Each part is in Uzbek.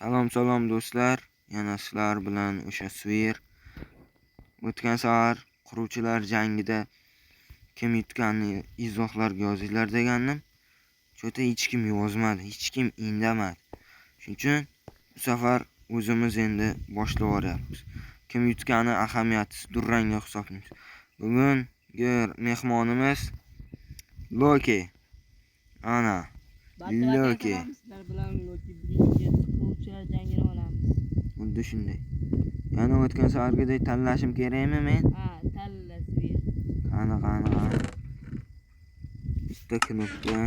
Salom do'stlar, yana sizlar bilan o'sha Sver. O'tgan safar quruvchilar jangida kim yutganini izohlarga yozinglar degandim. Cho'ta hech kim yozmadi, hech kim indamadi. Shuning uchun bu safar o'zimiz endi boshlab yuboryapmiz. Kim yutgani ahamiyatsiz durangga hisoblaymiz. Bugungi mehmonimiz Loki. Ana Loki. Sizlar bilan Loki quruvchilar jangini olamiz. Xuddi shunday. Yana o'tgan safargidek tanlashim kerakmi men? Ha, tanla Sver. Qani. Bitta knopka.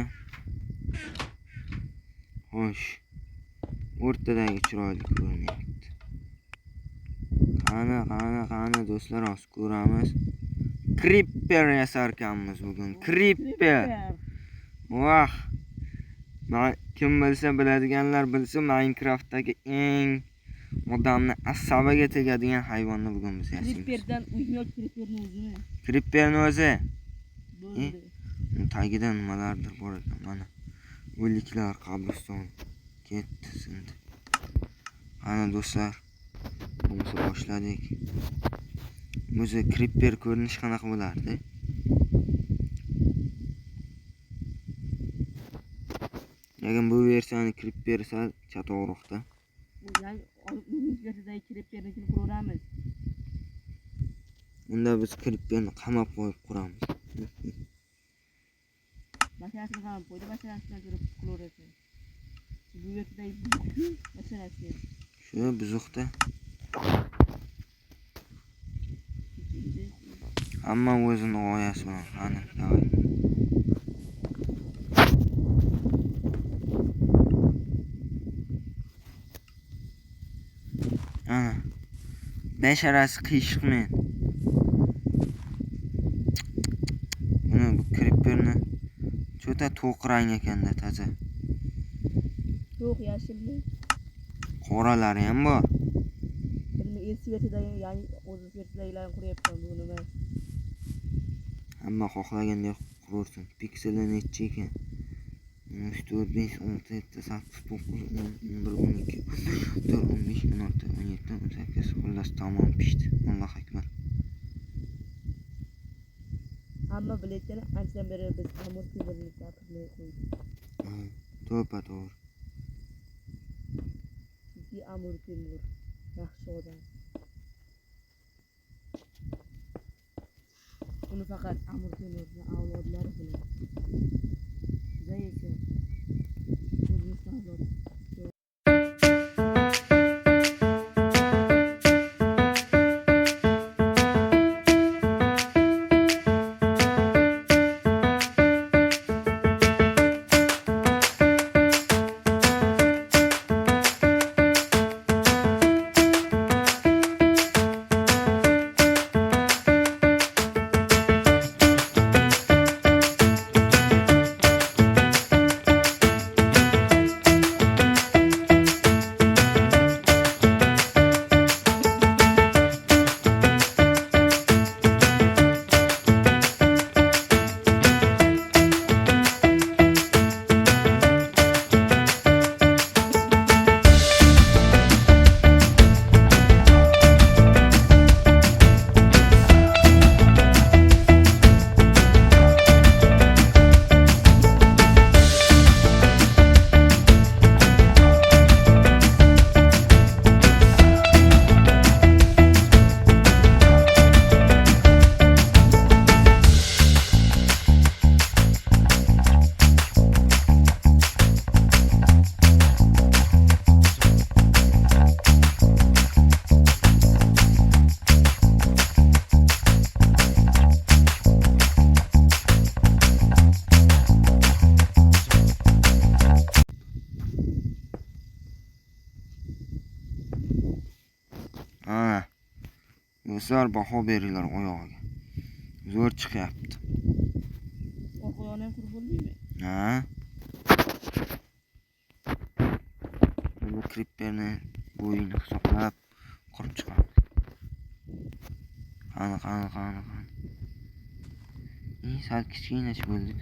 Xo'sh. O'rtadagi chiroyli ko'rinyapti. Qani do'stlar, hozir ko'ramiz. Creeper yasarkanmiz bugun. Creeper. Vah. Kim bilsa biladiganlar bilsa, Minecraftdagi eng odamni asabiga tegadigan hayvonni bugun biz yasaymiz. Creeperdan uymoq Creeperning o'zini. Creeperning o'zi. Bo'ldi. Tagida nimalardir bor ekan. Mana o'liklar qabriston ketdi sindi. Ana do'stlar, bo'lsa boshladik. O'zi Creeper ko'rinishi qanaqa bo'lardi? Lekin bu versiyani Creeper sal chatoqroqda. Yani versiyadagi Creeperni quramiz. Unda biz Creeperni qamab qo'yib quramiz. Masalasini qamab qo'ydi, masalasidan ko'rib quraversin. Bu versiyadagi masalasi. Shu buzuqda. Hamma o'zini g'oyasi bilan qani, davay. Ana. Besharasi qiyshiq men. Buni bu Creeperni cho'ta to'q rang ekanda toza. To'q yashilmi? Qoralari ham bor. Buni eski versiyadagi, ya'ni o'zi versiyadagilarni quryapman bu nima? Hamma xohlagandek qurursin. Pikseli necha ekan? 3, 4, 5, 6, 7, 8, 9, 10, 11, 12, 14, 15, 16, 17, 18. Xullas tamom pishdi. Alloh akbar. Hamma biletini anchadan beri biz Amur Temurni gapirmay qo'ydik. To'g'ri. Chunki Amur Temur yaxshi odam. Uni faqat Amur Temurning avlodlari biladi. Sizlar esa o'zingiz avlod. Do'stlar, baho beringlar oyog'iga. Zo'r chiqyapti. Orqayoqni ham qurib bo'ldingmi? Ha? Bu Creeperni bo'yini hisoblab qurib chiqamiz. Qani. Sal kichkinacha bo'ldik.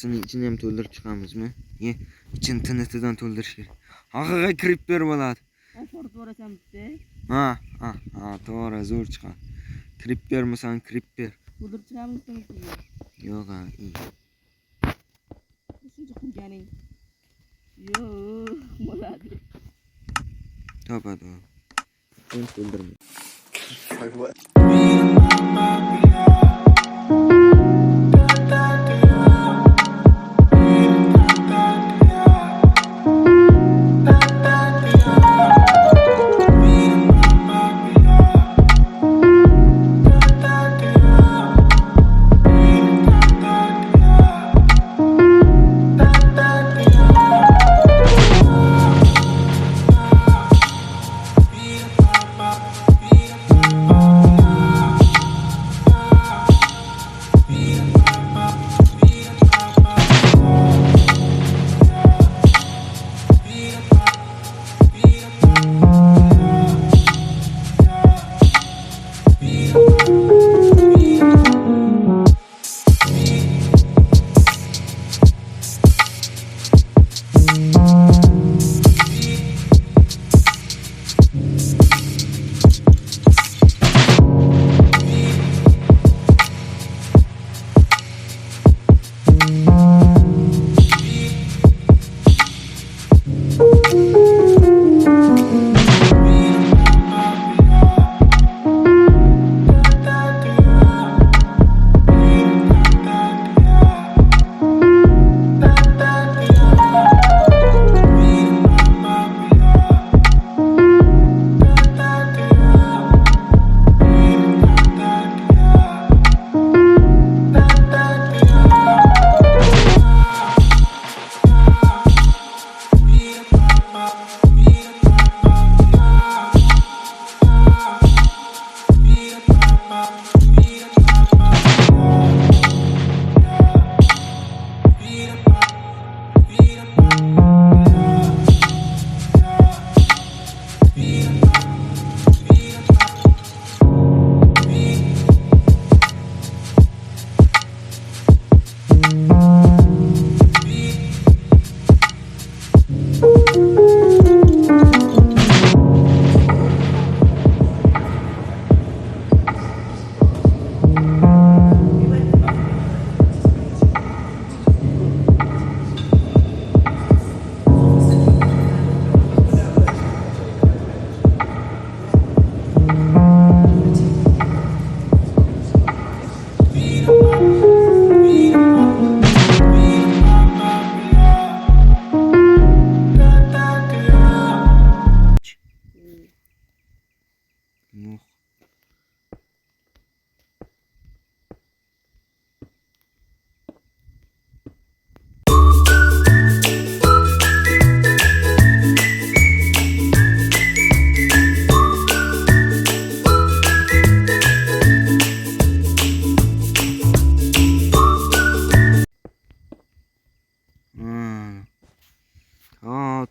Orqasini ichini ham to'ldirib chiqamizmi? İçini tinitidan to'ldirish kerak. Haqiqiy Creeper bo'ladi. So'rib o'rasan bitta. Ha, to'g'ri, zo'r chiqadi. Creepermisan, Creeper. To'ldirib chiqamiz sizga. Yo'q, iyi. Shuncha qurganing. Yo'q, bo'ladi. Topadi. Sen to'ldirma. Yo'q.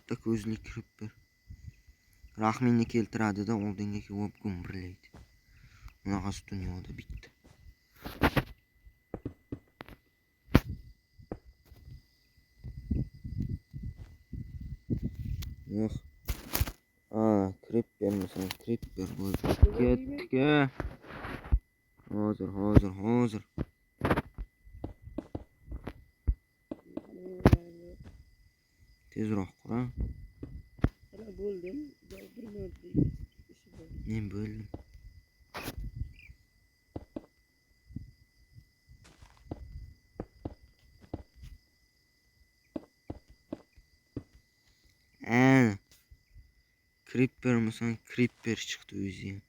Katta ko'zli Creeper. Rahmingni keltiradi-da, oldinga kelib gumburlaydi. Bunaqasi dunyoda bitta. Yo'q. Creepermisan, Creeper bo'ldi. Ketdi. Hozir. Tezroq qura. Bo'ldim. Bir minutda ishi bor. Men bo'ldim. Creepermisan, Creeper chiqdi o'zi ham.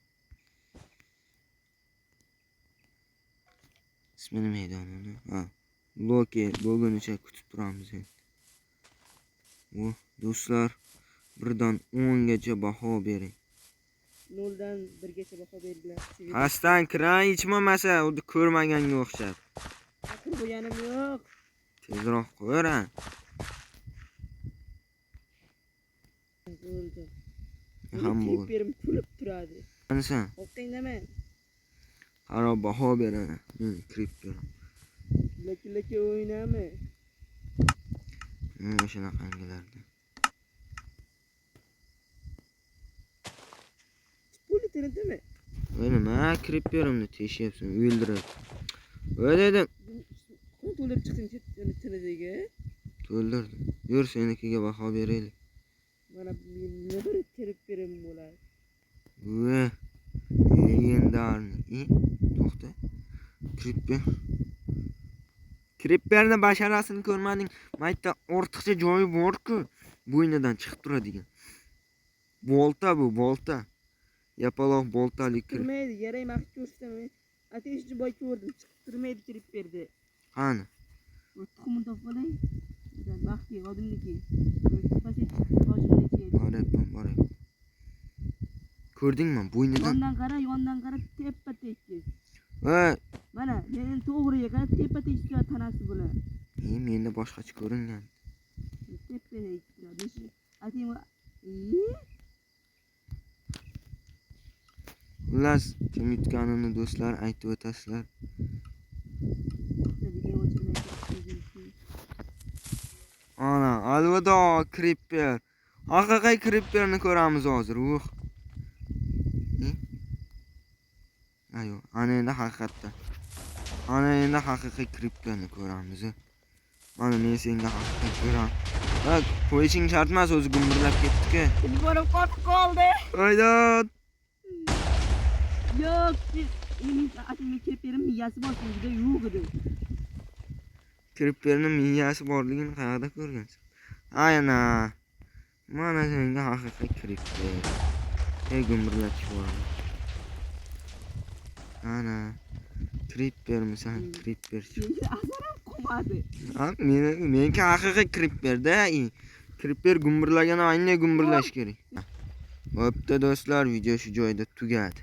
İsmi nima edi? Loki bo'lgunicha kutib turamiz endi. Do'stlar, 1 dan 10 gacha baho bering. 0 dan 1 gacha baho belgilab. Pastdan kiran ichmamasa, uni ko'rmaganga o'xshab. Aql bo'lganim yo'q. Tezroq qo'yra. Bo'ldi. Ham bo'ldi. Creeperim kulib turadi. Qanisa? O'qtingmi? Qaro baho beraman. Men Creeper. Laki o'ynami? Shunaqangilarda. Puli tirdimi? Nima Creeper'imni teshyapsan, o'ldirib. Voy dedim. To'lib chiqsin tiridiga. To'ldirdim. Yur senikiga baho beraylik. Mana nima bir terib berim bo'ladi. Voy. Legendarniy. To'xta. Creeper. Creeper'ni basharasini ko'rmading. Maytda ortiqcha joyi bor-ku, bo'ynidan chiqib turadigan. Bolta bu, bolta. Yapaloq boltali Turmaydi, yaray maqt ko'rsataman. Ateşli boy ko'rdim, chiqib turmaydi kirib berdi. qani? Tuxumni topolay. Baxti odimniki. Tepasiga hojimniki. Boray. Ko'rdingmi? Bo'ynidan. Yondan qara tepa tekis. Va, Mana, men to'g'riga qarab tepa tekisga tanasi bo'lar. menda boshqacha ko'ringan. Tepa tekis. Atim Xullas, kim yutganini do'stlar aytib o'tasizlar. Ana, alvido Creeper. Haqiqiy Creeper'ni ko'ramiz hozir. Ayo, ana endi haqiqatda. Ana endi haqiqiy Creeper'ni ko'ramiz. Mana men senga haqiqiy ko'ram. Bak, qo'yishing shart emas, o'zi gumburlab ketdi-ku. Borib qotib qoldi. Haydot. Yo'q, atimga kirib berim miyasi bor, juda yo'q edi. Creeper'ning miyasi borligini qayerda ko'rgansiz? Ayna. Mana senga haqiqiy Creeper. Gumburlatib boradi. Ana. Creeper'misan, Creeper. Asaram qolmadi. Menga haqiqiy Creeper'da. Creeper gumburlagani aynan gumburlash kerak. Bo'pti do'stlar, video shu joyda tugadi.